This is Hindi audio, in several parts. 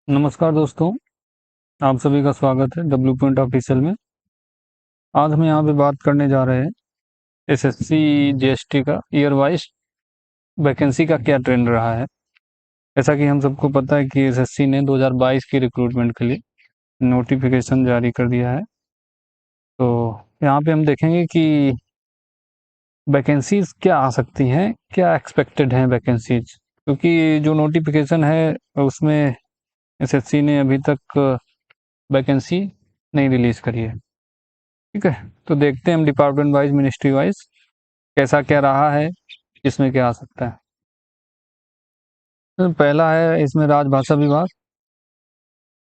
नमस्कार दोस्तों, आप सभी का स्वागत है डब्ल्यू पॉइंट ऑफिशियल में। आज हम यहाँ पे बात करने जा रहे हैं एसएससी जीएसटी का ईयर वाइज वैकेंसी का क्या ट्रेंड रहा है। जैसा कि हम सबको पता है कि एसएससी ने 2022 की रिक्रूटमेंट के लिए नोटिफिकेशन जारी कर दिया है। तो यहाँ पे हम देखेंगे कि वैकेंसीज क्या आ सकती हैं, क्या एक्सपेक्टेड हैं वैकेंसीज, क्योंकि जो नोटिफिकेशन है उसमें एसएससी ने अभी तक वैकेंसी नहीं रिलीज करी है। ठीक है, तो देखते हैं हम डिपार्टमेंट वाइज, मिनिस्ट्री वाइज कैसा क्या रहा है, इसमें क्या आ सकता है। तो पहला है इसमें राजभाषा विभाग,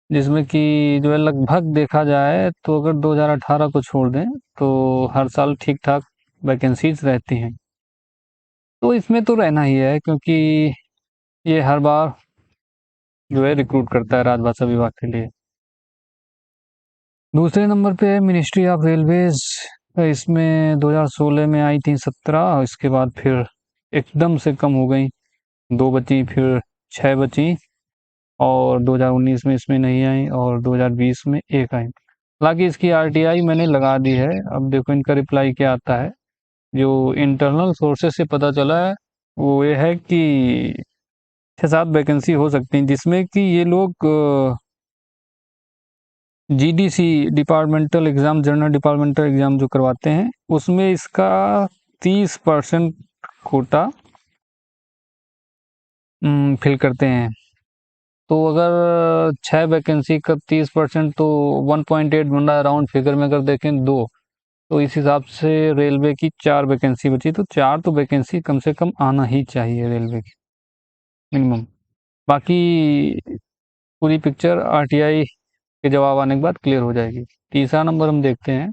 जिसमें कि जो है लगभग देखा जाए तो अगर 2018 को छोड़ दें तो हर साल ठीक ठाक वैकेंसीज रहती हैं। तो इसमें तो रहना ही है, क्योंकि ये हर बार जो है रिक्रूट करता है राजभाषा विभाग के लिए। दूसरे नंबर पे है मिनिस्ट्री ऑफ रेलवेज। इसमें 2016 में आई थी 17, इसके बाद फिर एकदम से कम हो गई, 2 बची, फिर 6 बची, और 2019 में इसमें नहीं आई, और 2020 में एक आई। हालांकि इसकी आरटीआई मैंने लगा दी है। अब देखो इनका रिप्लाई क्या आता है। जो इंटरनल सोर्सेस से पता चला है वो ये है कि 6-7 वैकेंसी हो सकती हैं, जिसमें कि ये लोग GDC departmental exam, general departmental exam जो करवाते हैं, उसमें इसका 30% कोटा फिल करते हैं। तो अगर 6 वैकेंसी का 30% तो 1.8 बन रहा है राउंड फिगर में। अगर देखें दो, तो इस हिसाब से रेलवे की 4 वैकेंसी बची, तो 4 तो वैकेंसी कम से कम आना ही चाहिए रेलवे की, मिनिमम। बाकी पूरी पिक्चर आरटीआई के जवाब आने के बाद क्लियर हो जाएगी। तीसरा नंबर हम देखते हैं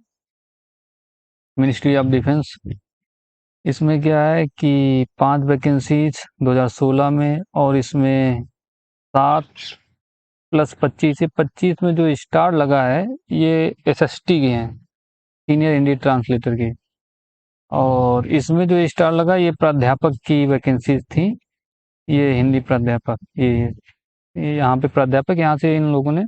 मिनिस्ट्री ऑफ डिफेंस। इसमें क्या है कि 5 वैकेंसीज 2016 में, और इसमें 7 प्लस 25, ये 25 में जो स्टार लगा है ये एसएसटी के हैं, सीनियर हिंदी ट्रांसलेटर की। और इसमें जो स्टार लगा ये प्राध्यापक की वैकेंसी थी, ये हिंदी प्राध्यापक, ये यहाँ पे प्राध्यापक, यहाँ से इन लोगों ने।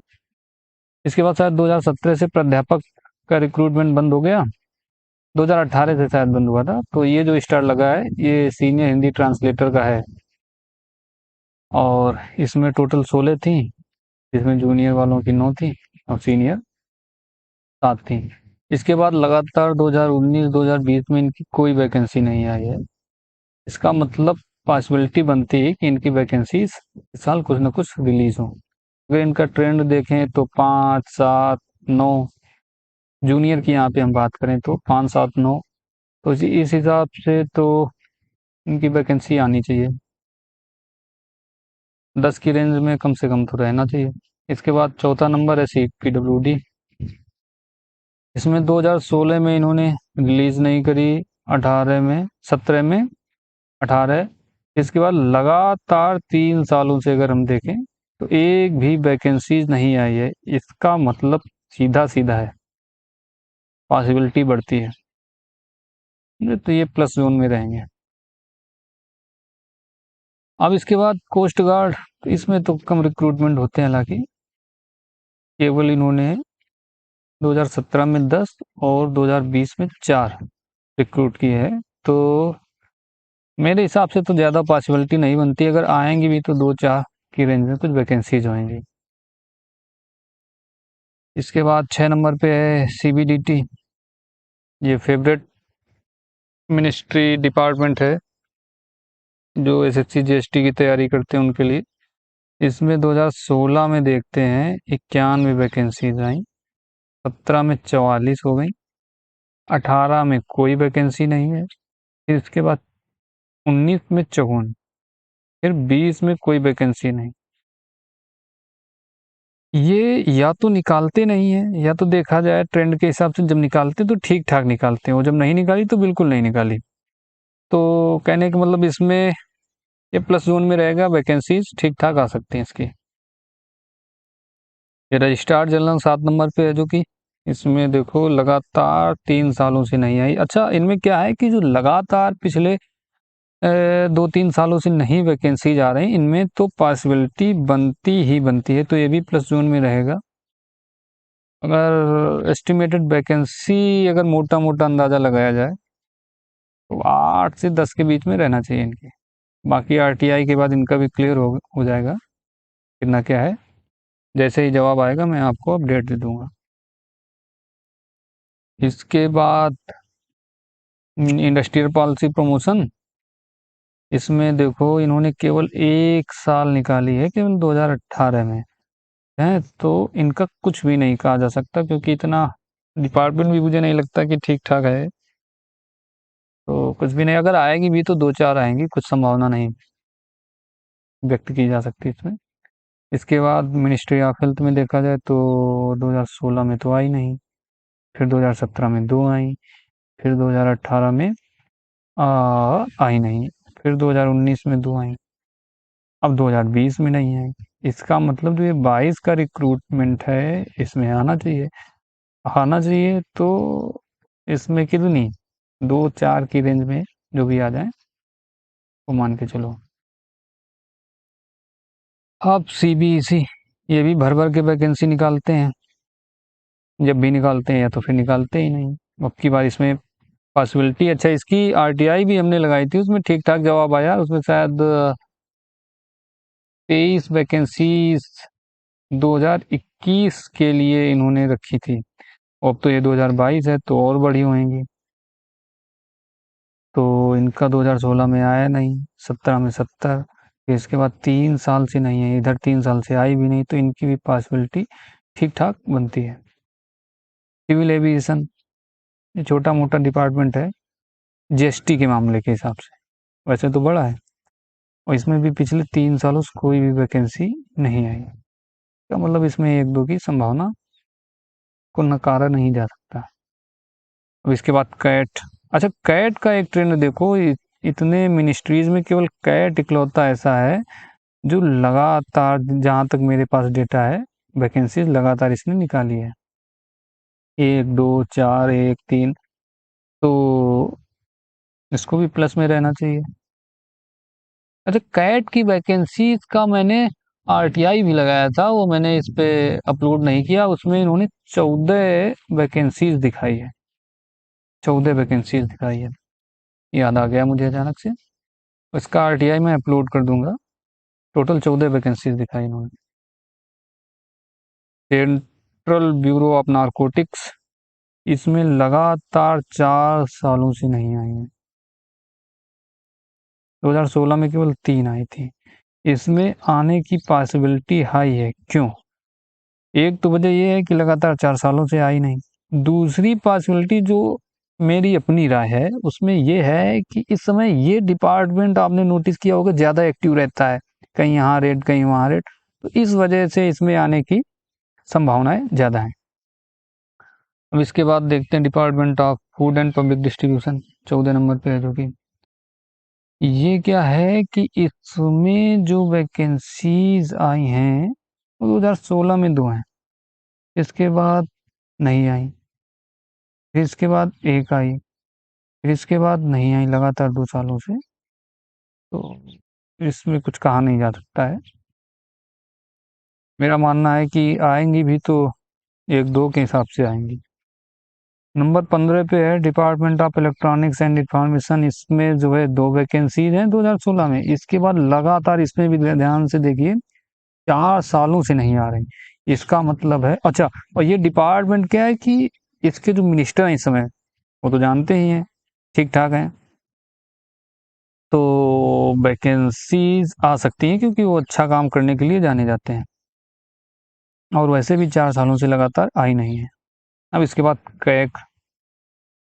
इसके बाद शायद 2017 से प्राध्यापक का रिक्रूटमेंट बंद हो गया, 2018 से शायद बंद हुआ था। तो ये जो स्टार लगा है ये सीनियर हिंदी ट्रांसलेटर का है, और इसमें टोटल 16 थी, जिसमें जूनियर वालों की 9 थी और सीनियर 7 थी। इसके बाद लगातार 2019-2020 में इनकी कोई वैकेंसी नहीं आई है। इसका मतलब पॉसिबिलिटी बनती है कि इनकी वैकेंसीज इस साल कुछ ना कुछ रिलीज हो। अगर इनका ट्रेंड देखें तो 5, 7, 9, जूनियर की यहाँ पे हम बात करें तो 5, 7, 9, तो इस हिसाब से तो इनकी वैकेंसी आनी चाहिए, 10 की रेंज में कम से कम तो रहना चाहिए। इसके बाद चौथा नंबर है CPWD। इसमें 2016 में इन्होंने रिलीज नहीं करी, 18 में, 17 में, 18। इसके बाद लगातार 3 सालों से अगर हम देखें तो एक भी वैकेंसीज नहीं आई है। इसका मतलब सीधा सीधा है, पॉसिबिलिटी बढ़ती है, तो ये प्लस जोन में रहेंगे। अब इसके बाद कोस्ट गार्ड, इसमें तो कम रिक्रूटमेंट होते हैं, हालांकि केवल इन्होंने 2017 में 10 और 2020 में 4 रिक्रूट की है। तो मेरे हिसाब से तो ज़्यादा पॉसिबिलिटी नहीं बनती, अगर आएंगी भी तो 2-4 की रेंज में कुछ वैकेंसीज होंगी। इसके बाद 6 नंबर पे है CBDT। ये फेवरेट मिनिस्ट्री डिपार्टमेंट है जो एसएससी जीएसटी की तैयारी करते हैं उनके लिए। इसमें 2016 में देखते हैं 91 वैकेंसीज आई, 17 में 44 हो गई, 18 में कोई वैकेंसी नहीं है, फिर इसके बाद 19 में 54, फिर 20 में कोई वैकेंसी नहीं। ये या तो निकालते नहीं है, या तो देखा जाए ट्रेंड के हिसाब से जब निकालते तो ठीक ठाक निकालते हैं, और जब नहीं निकाली तो बिल्कुल नहीं निकाली। तो कहने का मतलब इसमें ये प्लस जोन में रहेगा, वैकेंसीज ठीक ठाक आ सकती हैं इसकी। ये रजिस्ट्रार जनरल 7 नंबर पे है, जो कि इसमें देखो लगातार 3 सालों से नहीं आई। अच्छा, इनमें क्या है कि जो लगातार पिछले 2-3 सालों से नहीं वैकेंसी जा रही, इनमें तो पॉसिबिलिटी बनती ही बनती है, तो ये भी प्लस जोन में रहेगा। अगर एस्टिमेटेड वैकेंसी अगर मोटा मोटा अंदाजा लगाया जाए तो 8 से 10 के बीच में रहना चाहिए इनकी। बाकी आरटीआई के बाद इनका भी क्लियर हो जाएगा कितना क्या है। जैसे ही जवाब आएगा मैं आपको अपडेट दे दूंगा। इसके बाद इंडस्ट्रियल पॉलिसी प्रमोशन, इसमें देखो इन्होंने केवल 1 साल निकाली है, केवल 2018 में है, तो इनका कुछ भी नहीं कहा जा सकता क्योंकि इतना डिपार्टमेंट भी मुझे नहीं लगता कि ठीक ठाक है। तो कुछ भी नहीं, अगर आएगी भी तो 2-4 आएंगी, कुछ संभावना नहीं व्यक्त की जा सकती इसमें। इसके बाद मिनिस्ट्री ऑफ हेल्थ में देखा जाए तो 2016 में तो आई नहीं, फिर 2017 में 2 आई, फिर 2018 में आई नहीं, फिर 2019 में 2 आई, अब 2020 में नहीं आई। इसका मतलब जो ये 22 का रिक्रूटमेंट है इसमें आना चाहिए, आना चाहिए तो इसमें कितनी 2-4 की रेंज में जो भी आ जाए वो मान के चलो। अब सीबीएसई ये भी भर भर के वैकेंसी निकालते हैं, जब भी निकालते हैं या तो फिर निकालते ही नहीं। अब की बार इसमें पॉसिबिलिटी, अच्छा इसकी आरटीआई भी हमने लगाई थी, उसमें ठीक ठाक जवाब आया, उसमें शायद 23 वैकेंसी 2021 के लिए इन्होंने रखी थी। अब तो ये 2022 है तो और बढ़ी होंगी, तो इनका 2016 में आया नहीं, 17 में 70, फिर इसके बाद 3 साल से नहीं है, इधर 3 साल से आई भी नहीं, तो इनकी भी पॉसिबिलिटी ठीक ठाक बनती है। सिविल एविएशन, ये छोटा मोटा डिपार्टमेंट है जीएसटी के मामले के हिसाब से, वैसे तो बड़ा है, और इसमें भी पिछले 3 सालों से कोई भी वैकेंसी नहीं आई, तो मतलब इसमें 1-2 की संभावना को नकारा नहीं जा सकता। अब इसके बाद कैट, अच्छा कैट का एक ट्रेंड देखो, इतने मिनिस्ट्रीज में केवल कैट इकलौता ऐसा है जो लगातार, जहां तक मेरे पास डेटा है, वैकेंसीज लगातार इसने निकाली है, 1, 2, 4, 1, 3, तो इसको भी प्लस में रहना चाहिए। अच्छा कैट की वैकेंसीज का मैंने आरटीआई भी लगाया था, वो मैंने इस पे अपलोड नहीं किया, उसमें इन्होंने 14 वैकेंसीज दिखाई है, 14 वैकेंसीज दिखाई है, याद आ गया मुझे अचानक से। इसका आरटीआई मैं अपलोड कर दूंगा। टोटल 14 वैकेंसीज दिखाई इन्होंने। सेंट्रल ब्यूरो ऑफ नारकोटिक्स, इसमें लगातार 4 सालों से नहीं आई है, 2016 में केवल 3 आई थी, इसमें आने की पॉसिबिलिटी हाई है। क्यों? एक तो वजह ये है कि लगातार 4 सालों से आई नहीं, दूसरी पॉसिबिलिटी जो मेरी अपनी राय है उसमें ये है कि इस समय ये डिपार्टमेंट आपने नोटिस किया होगा ज्यादा एक्टिव रहता है, कहीं यहाँ रेड कहीं वहाँ रेड, तो इस वजह से इसमें आने की संभावनाएं ज्यादा है। अब इसके बाद देखते हैं department of food and public distribution, 14 number पे है, जो कि ये क्या है कि इसमें जो वैकेंसीज आई हैं वो 2016 में 2 हैं, इसके बाद नहीं आई, फिर इसके बाद 1 आई, फिर इसके बाद नहीं आई, लगातार 2 सालों से, तो इसमें कुछ कहा नहीं जा सकता है। मेरा मानना है कि आएंगी भी तो 1-2 के हिसाब से आएंगी। नंबर 15 पे है department of electronics and information, इसमें जो है 2 वैकेंसीज हैं 2016 में, इसके बाद लगातार इसमें भी ध्यान से देखिए 4 सालों से नहीं आ रही, इसका मतलब है, अच्छा और ये डिपार्टमेंट क्या है कि इसके जो मिनिस्टर हैं इस समय वो तो जानते ही हैं, ठीक ठाक हैं, तो वैकेंसीज आ सकती हैं क्योंकि वो अच्छा काम करने के लिए जाने जाते हैं, और वैसे भी 4 सालों से लगातार आई नहीं है। अब इसके बाद कैग,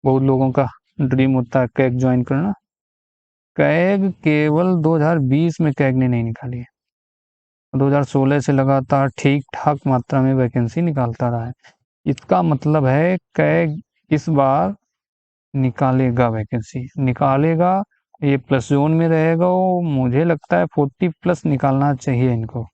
बहुत लोगों का ड्रीम होता है कैग ज्वाइन करना, कैग केवल 2020 में कैग ने नहीं निकाली है, 2016 से लगातार ठीक ठाक मात्रा में वैकेंसी निकालता रहा है, इसका मतलब है कैग इस बार निकालेगा, वैकेंसी निकालेगा, ये प्लस जोन में रहेगा, वो मुझे लगता है 40+ निकालना चाहिए इनको,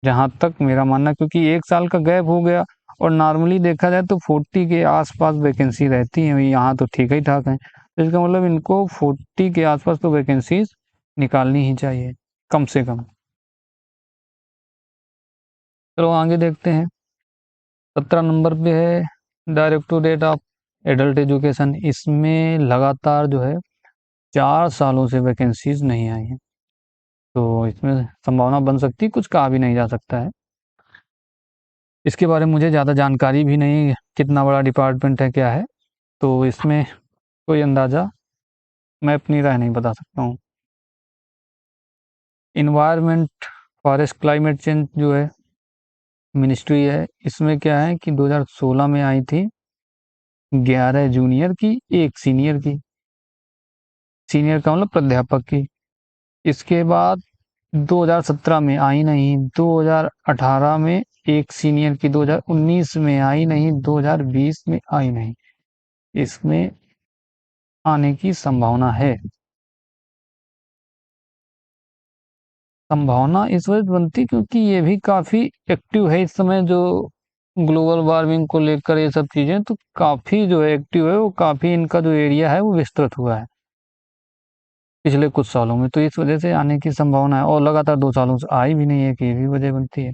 जहां तक मेरा मानना, क्योंकि 1 साल का गैप हो गया, और नॉर्मली देखा जाए तो 40 के आसपास वैकेंसी रहती है, यहाँ तो ठीक ही ठाक है, तो इसका मतलब इनको 40 के आसपास तो वैकेंसीज निकालनी ही चाहिए कम से कम। चलो आगे देखते हैं। 17 नंबर पे है डायरेक्टोरेट ऑफ एडल्ट एजुकेशन। इसमें लगातार जो है 4 सालों से वैकेंसीज नहीं आई हैं, तो इसमें संभावना बन सकती है, कुछ कहा भी नहीं जा सकता है। इसके बारे में मुझे ज़्यादा जानकारी भी नहीं, कितना बड़ा डिपार्टमेंट है क्या है, तो इसमें कोई अंदाज़ा मैं अपनी राय नहीं बता सकता हूँ। इन्वायरमेंट फॉरेस्ट क्लाइमेट चेंज जो है मिनिस्ट्री है, इसमें क्या है कि 2016 में आई थी 11 जूनियर की, एक सीनियर की। सीनियर का मतलब प्राध्यापक की। इसके बाद 2017 में आई नहीं, 2018 में एक सीनियर की, 2019 में आई नहीं, 2020 में आई नहीं। इसमें आने की संभावना है। संभावना इस वजह से बनती क्योंकि ये भी काफी एक्टिव है इस समय, जो ग्लोबल वार्मिंग को लेकर ये सब चीजें, तो काफी जो है एक्टिव है वो, काफी इनका जो एरिया है वो विस्तृत हुआ है पिछले कुछ सालों में, तो इस वजह से आने की संभावना है। और लगातार 2 सालों से आई भी नहीं है, कि ये भी वजह बनती है।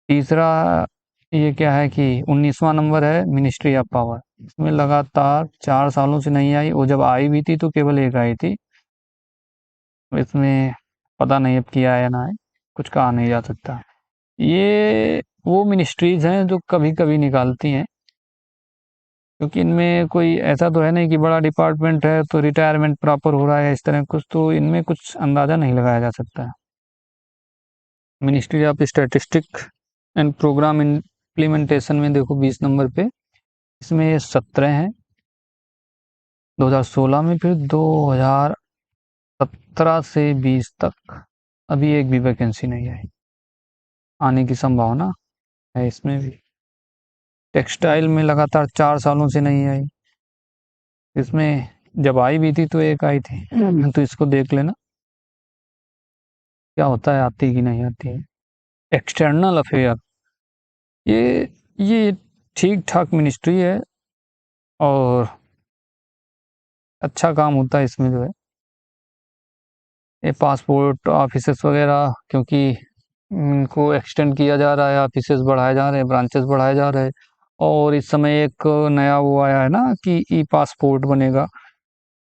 तीसरा ये क्या है कि 19वां नंबर है मिनिस्ट्री ऑफ पावर। इसमें लगातार 4 सालों से नहीं आई, और जब आई भी थी तो केवल एक आई थी। इसमें पता नहीं अब किया है या ना है, कुछ कहा नहीं जा सकता। ये वो मिनिस्ट्रीज हैं जो कभी कभी निकालती हैं, क्योंकि इनमें कोई ऐसा तो है नहीं कि बड़ा डिपार्टमेंट है तो रिटायरमेंट प्रॉपर हो रहा है, इस तरह कुछ तो इनमें कुछ अंदाजा नहीं लगाया जा सकता है। Ministry of statistic and programme implementation में देखो 20 नंबर पे, इसमें ये 17 हैं 2016 में, फिर 2017 से 20 तक अभी एक भी वैकेंसी नहीं आई। आने की संभावना है इसमें भी। टेक्सटाइल में लगातार 4 सालों से नहीं आई। इसमें जब आई भी थी तो एक आई थी, तो इसको देख लेना क्या होता है, आती है कि नहीं आती है। एक्सटर्नल अफेयर, ये ये ठीक ठाक मिनिस्ट्री है, और अच्छा काम होता है इसमें जो है। ये पासपोर्ट ऑफिसेस वगैरह, क्योंकि इनको एक्सटेंड किया जा रहा है, ऑफिसेस बढ़ाए जा रहे हैं, ब्रांचेस बढ़ाए जा रहे हैं। और इस समय एक नया वो आया है ना कि ई पासपोर्ट बनेगा,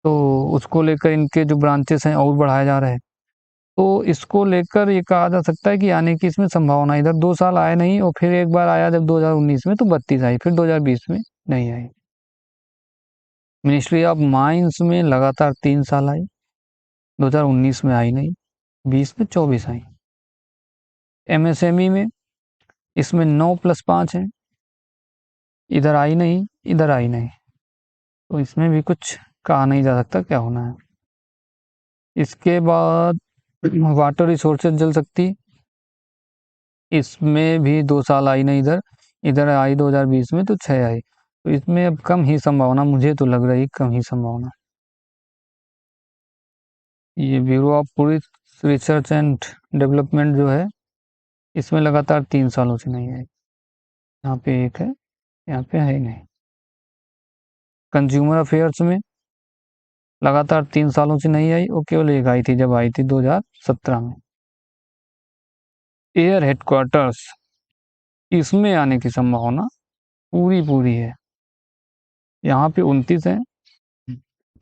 तो उसको लेकर इनके जो ब्रांचेस हैं और बढ़ाए जा रहे हैं। तो इसको लेकर ये कहा जा सकता है कि आने की इसमें संभावना। इधर 2 साल आए नहीं, और फिर एक बार आया जब 2019 में तो 32 आई, फिर 2020 में नहीं आई। मिनिस्ट्री ऑफ माइंस में लगातार 3 साल आई, 2019 में आई नहीं, 20 में 24 आई। एमएसएमई में इसमें 9+5 है, इधर आई नहीं, इधर आई नहीं, तो इसमें भी कुछ कहा नहीं जा सकता क्या होना है। इसके बाद वाटर रिसोर्सेज जल शक्ति, इसमें भी 2 साल आई नहीं, इधर इधर आई 2020 में तो 6 आई, तो इसमें अब कम ही संभावना, मुझे तो लग रही कम ही संभावना। ये bureau of police research and development जो है, इसमें लगातार 3 सालों से नहीं आई। यहाँ पे एक है, यहाँ पे है ही नहीं। कंज्यूमर अफेयर्स में लगातार 3 सालों से नहीं आई, और केवल एक आई थी जब आई थी 2017 में। एयर हेडक्वार्टर्स, इसमें आने की संभावना पूरी पूरी है। यहाँ पे 29 है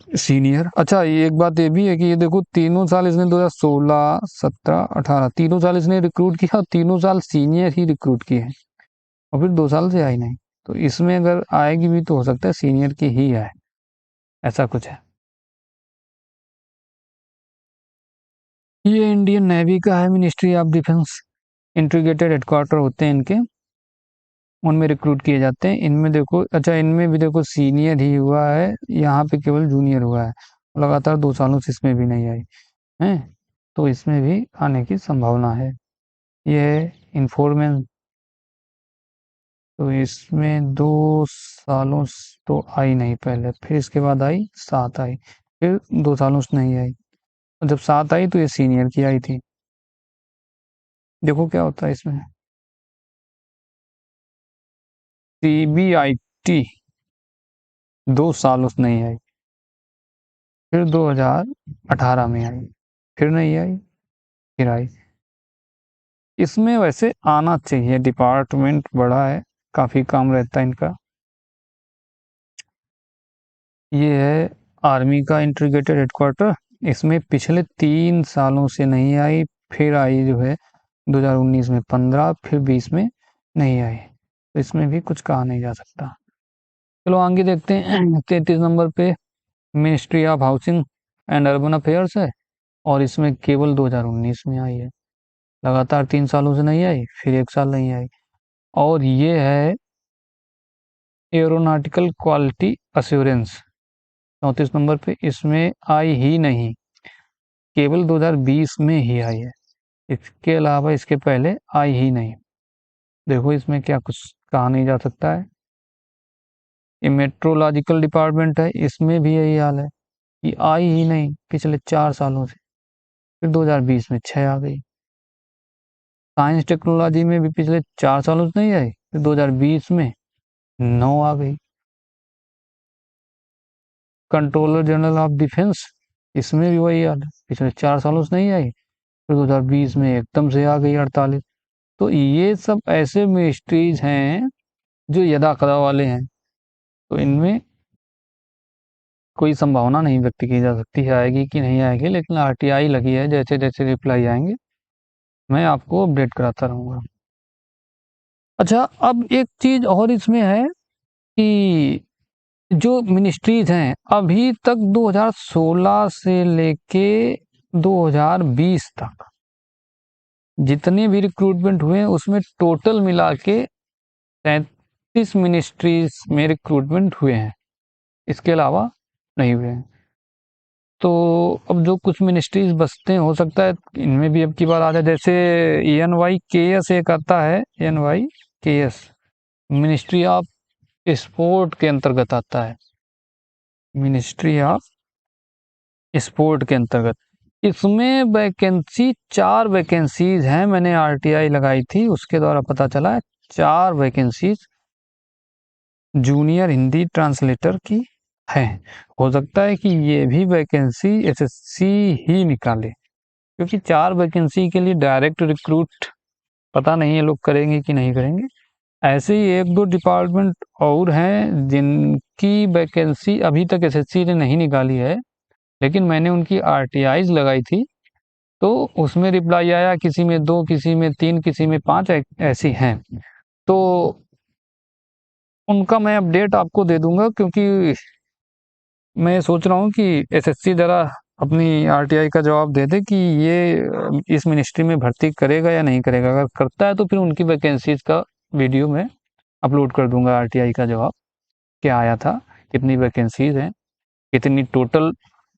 सीनियर। अच्छा, ये एक बात ये भी है कि ये देखो, तीनों साल इसने 2016, 17, 18 तीनों साल इसने रिक्रूट किया, और तीनों साल सीनियर ही रिक्रूट किए हैं, और फिर 2 साल से आई नहीं। तो इसमें अगर आएगी भी तो हो सकता है सीनियर की ही आए, ऐसा कुछ है। ये इंडियन नेवी का है, ministry of defence. Integrated headquarter होते हैं इनके, उनमें रिक्रूट किए जाते हैं। इनमें देखो, अच्छा इनमें भी देखो सीनियर ही हुआ है, यहाँ पे केवल जूनियर हुआ है। लगातार 2 सालों से इसमें भी नहीं आई है, तो इसमें भी आने की संभावना है। ये है इन्फोर्मेंस, तो इसमें 2 सालों से तो आई नहीं पहले, फिर इसके बाद आई 7 आई, फिर 2 सालों से नहीं आई, और जब 7 आई तो ये सीनियर की आई थी। देखो क्या होता है इसमें। CBIT 2 सालों से नहीं आई, फिर 2018 में आई, फिर नहीं आई, फिर आई। इसमें वैसे आना चाहिए, डिपार्टमेंट बड़ा है, काफ़ी काम रहता है इनका। ये है आर्मी का इंटीग्रेटेड हेडक्वार्टर। इसमें पिछले 3 सालों से नहीं आई, फिर आई जो है 2019 में 15, फिर 20 में नहीं आई। तो इसमें भी कुछ कहा नहीं जा सकता। चलो आगे देखते हैं। 33 नंबर पे ministry of housing and urban affairs है, और इसमें केवल 2019 में आई है। लगातार 3 सालों से नहीं आई, फिर 1 साल नहीं आई। और ये है एरोनॉटिकल क्वालिटी अश्योरेंस, 34 नंबर पे। इसमें आई ही नहीं, केवल 2020 में ही आई है। इसके अलावा इसके पहले आई ही नहीं। देखो इसमें क्या कुछ कहा नहीं जा सकता है। ये मेट्रोलॉजिकल डिपार्टमेंट है, इसमें भी यही हाल है कि आई ही नहीं पिछले 4 सालों से। फिर 2020 में 6 आ गई। साइंस टेक्नोलॉजी में भी पिछले 4 सालों से नहीं आई, फिर 2020 में 9 आ गई। कंट्रोलर जनरल ऑफ डिफेंस, इसमें भी वही हाल है, पिछले 4 सालों से नहीं आई, फिर 2020 में एकदम से आ गई 48। तो ये सब ऐसे मिनिस्ट्रीज हैं जो यदा कदा वाले हैं, तो इनमें कोई संभावना नहीं व्यक्त की जा सकती है आएगी कि नहीं आएगी, लेकिन आरटीआई लगी है। जैसे जैसे रिप्लाई आएंगे मैं आपको अपडेट कराता रहूंगा। अच्छा, अब एक चीज और इसमें है कि जो मिनिस्ट्रीज हैं अभी तक 2016 से लेके 2020 तक जितने भी रिक्रूटमेंट हुए हैं उसमें टोटल मिला के 33 मिनिस्ट्रीज में रिक्रूटमेंट हुए हैं, इसके अलावा नहीं हुए हैं। तो अब जो कुछ मिनिस्ट्रीज बचते हैं, हो सकता है इनमें भी अब की बार आ जाए। जैसे NYKS एक आता है, NYKS मिनिस्ट्री ऑफ स्पोर्ट के अंतर्गत आता है, मिनिस्ट्री ऑफ स्पोर्ट के अंतर्गत। इसमें वैकेंसी 4 वैकेंसीज हैं, मैंने आरटीआई लगाई थी उसके द्वारा पता चला है 4 वैकेंसीज जूनियर हिंदी ट्रांसलेटर की है। हो सकता है कि ये भी वैकेंसी एसएससी ही निकाले, क्योंकि 4 वैकेंसी के लिए डायरेक्ट रिक्रूट पता नहीं है लोग करेंगे कि नहीं करेंगे। ऐसे ही 1-2 डिपार्टमेंट और हैं जिनकी वैकेंसी अभी तक एसएससी ने नहीं निकाली है, लेकिन मैंने उनकी आरटीआईज लगाई थी, तो उसमें रिप्लाई आया किसी में 2, किसी में 3, किसी में 5 ऐसी हैं। तो उनका मैं अपडेट आपको दे दूंगा, क्योंकि मैं सोच रहा हूँ कि एसएससी जरा अपनी आरटीआई का जवाब दे दे कि ये इस मिनिस्ट्री में भर्ती करेगा या नहीं करेगा। अगर करता है तो फिर उनकी वैकेंसीज का वीडियो में अपलोड कर दूंगा, आरटीआई का जवाब क्या आया था, कितनी वैकेंसीज हैं, कितनी टोटल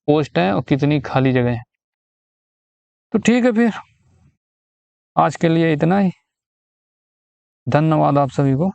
पोस्ट हैं और कितनी खाली जगह हैं। तो ठीक है, फिर आज के लिए इतना ही। धन्यवाद आप सभी को।